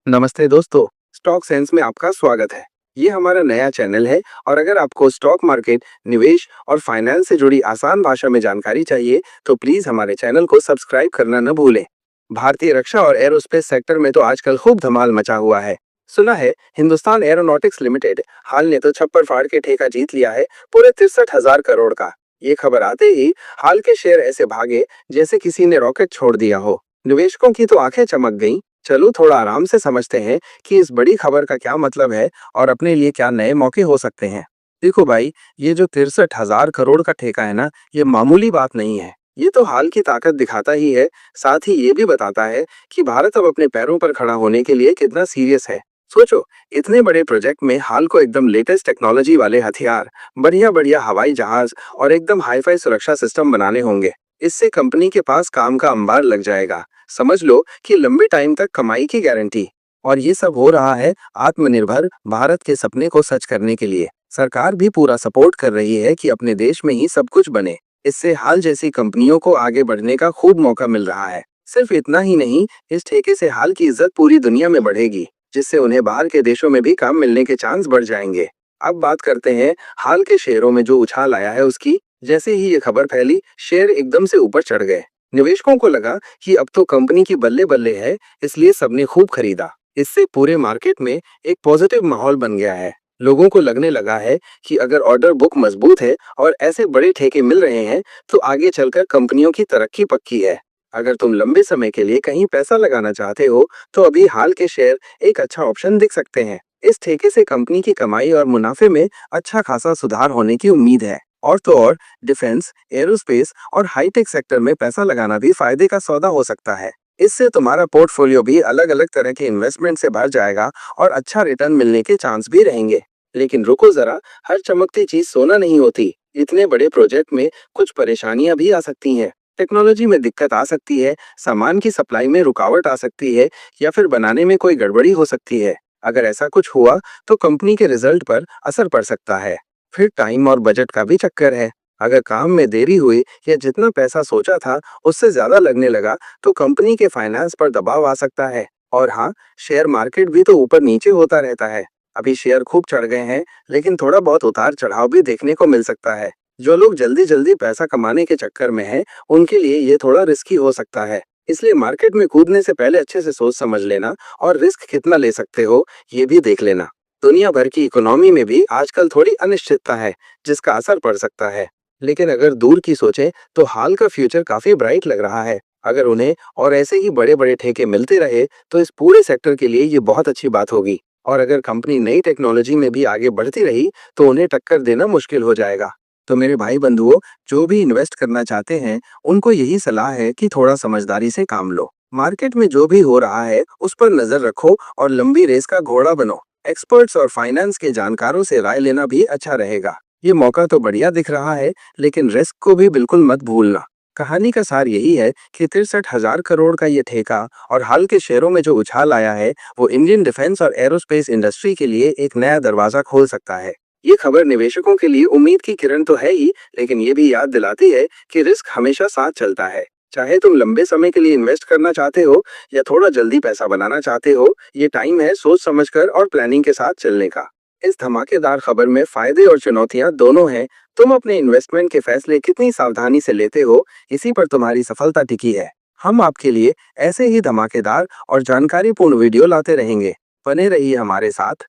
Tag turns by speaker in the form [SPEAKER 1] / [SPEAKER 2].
[SPEAKER 1] नमस्ते दोस्तों। Stock sense में आपका स्वागत है। ये हमारा नया चैनल है और अगर आपको स्टॉक मार्केट, निवेश और फाइनेंस से जुड़ी आसान भाषा में जानकारी चाहिए तो प्लीज हमारे चैनल को सब्सक्राइब करना न भूलें। भारतीय रक्षा और एरोस्पेस सेक्टर में तो आजकल खूब धमाल मचा हुआ है। सुना है हिंदुस्तान एरोनॉटिक्स लिमिटेड हाल ने तो छप्पर फाड़ के ठेका जीत लिया है पूरे 63,000 करोड़ का। ये खबर आते ही हाल के शेयर ऐसे भागे जैसे किसी ने रॉकेट छोड़ दिया हो। निवेशकों की तो आंखें चमक गईं। चलो थोड़ा आराम से समझते हैं कि इस बड़ी खबर का क्या मतलब है और अपने लिए क्या नए मौके हो सकते हैं। देखो भाई, ये जो 63,000 करोड़ का ठेका है ना, ये मामूली बात नहीं है। ये तो हाल की ताकत दिखाता ही है। साथ ही ये भी बताता है कि भारत अब अपने पैरों पर खड़ा होने के लिए कितना सीरियस है। सोचो, इतने बड़े प्रोजेक्ट में हाल को एकदम लेटेस्ट टेक्नोलॉजी वाले हथियार, बढ़िया बढ़िया हवाई जहाज और एकदम हाईफाई सुरक्षा सिस्टम बनाने होंगे। इससे कंपनी के पास काम का अंबार लग जाएगा। समझ लो कि लंबे टाइम तक कमाई की गारंटी। और ये सब हो रहा है आत्मनिर्भर भारत के सपने को सच करने के लिए। सरकार भी पूरा सपोर्ट कर रही है कि अपने देश में ही सब कुछ बने। इससे हाल जैसी कंपनियों को आगे बढ़ने का खूब मौका मिल रहा है। सिर्फ इतना ही नहीं, इस ठेके से हाल की इज्जत पूरी दुनिया में बढ़ेगी, जिससे उन्हें बाहर के देशों में भी काम मिलने के चांस बढ़ जाएंगे। अब बात करते हैं हाल के शेयरों में जो उछाल आया है उसकी। जैसे ही ये खबर फैली, शेयर एकदम से ऊपर चढ़ गए। निवेशकों को लगा कि अब तो कंपनी की बल्ले बल्ले है, इसलिए सबने खूब खरीदा। इससे पूरे मार्केट में एक पॉजिटिव माहौल बन गया है। लोगों को लगने लगा है कि अगर ऑर्डर बुक मजबूत है और ऐसे बड़े ठेके मिल रहे हैं तो आगे चलकर कंपनियों की तरक्की पक्की है। अगर तुम लंबे समय के लिए कहीं पैसा लगाना चाहते हो तो अभी हाल के शेयर एक अच्छा ऑप्शन दिख सकते हैं। इस ठेके से कंपनी की कमाई और मुनाफे में अच्छा खासा सुधार होने की उम्मीद है। और तो और, डिफेंस, एरोस्पेस और हाईटेक सेक्टर में पैसा लगाना भी फायदे का सौदा हो सकता है। इससे तुम्हारा पोर्टफोलियो भी अलग अलग तरह के इन्वेस्टमेंट से भर जाएगा और अच्छा रिटर्न मिलने के चांस भी रहेंगे। लेकिन रुको जरा, हर चमकती चीज सोना नहीं होती। इतने बड़े प्रोजेक्ट में कुछ परेशानियां भी आ सकती हैं। टेक्नोलॉजी में दिक्कत आ सकती है, सामान की सप्लाई में रुकावट आ सकती है या फिर बनाने में कोई गड़बड़ी हो सकती है। अगर ऐसा कुछ हुआ तो कंपनी के रिजल्ट पर असर पड़ सकता है। फिर टाइम और बजट का भी चक्कर है। अगर काम में देरी हुई या जितना पैसा सोचा था उससे ज्यादा लगने लगा तो कंपनी के फाइनेंस पर दबाव आ सकता है। और हाँ, शेयर मार्केट भी तो ऊपर नीचे होता रहता है। अभी शेयर खूब चढ़ गए हैं, लेकिन थोड़ा बहुत उतार चढ़ाव भी देखने को मिल सकता है। जो लोग जल्दी जल्दी पैसा कमाने के चक्कर में हैं, उनके लिए ये थोड़ा रिस्की हो सकता है। इसलिए मार्केट में कूदने से पहले अच्छे से सोच समझ लेना और रिस्क कितना ले सकते हो ये भी देख लेना। दुनिया भर की इकोनॉमी में भी आजकल थोड़ी अनिश्चितता है, जिसका असर पड़ सकता है। लेकिन अगर दूर की सोचें तो हाल का फ्यूचर काफी ब्राइट लग रहा है। अगर उन्हें और ऐसे ही बड़े बड़े ठेके मिलते रहे तो इस पूरे सेक्टर के लिए ये बहुत अच्छी बात होगी। और अगर कंपनी नई टेक्नोलॉजी में भी आगे बढ़ती रही तो उन्हें टक्कर देना मुश्किल हो जाएगा। तो मेरे भाई बंधुओं, जो भी इन्वेस्ट करना चाहते हैं उनको यही सलाह है कि थोड़ा समझदारी से काम लो। मार्केट में जो भी हो रहा है उस पर नजर रखो और लंबी रेस का घोड़ा बनो। एक्सपर्ट्स और फाइनेंस के जानकारों से राय लेना भी अच्छा रहेगा। ये मौका तो बढ़िया दिख रहा है, लेकिन रिस्क को भी बिल्कुल मत भूलना। कहानी का सार यही है कि 63,000 करोड़ का ये ठेका और हाल के शेयरों में जो उछाल आया है वो इंडियन डिफेंस और एरोस्पेस इंडस्ट्री के लिए एक नया दरवाजा खोल सकता है। ये खबर निवेशकों के लिए उम्मीद की किरण तो है ही, लेकिन ये भी याद दिलाती है कि रिस्क हमेशा साथ चलता है। चाहे तुम लंबे समय के लिए इन्वेस्ट करना चाहते हो या थोड़ा जल्दी पैसा बनाना चाहते हो, ये टाइम है सोच समझकर और प्लानिंग के साथ चलने का। इस धमाकेदार खबर में फायदे और चुनौतियां दोनों हैं। तुम अपने इन्वेस्टमेंट के फैसले कितनी सावधानी से लेते हो, इसी पर तुम्हारी सफलता टिकी है। हम आपके लिए ऐसे ही धमाकेदार और जानकारीपूर्ण वीडियो लाते रहेंगे। बने रहिए हमारे साथ।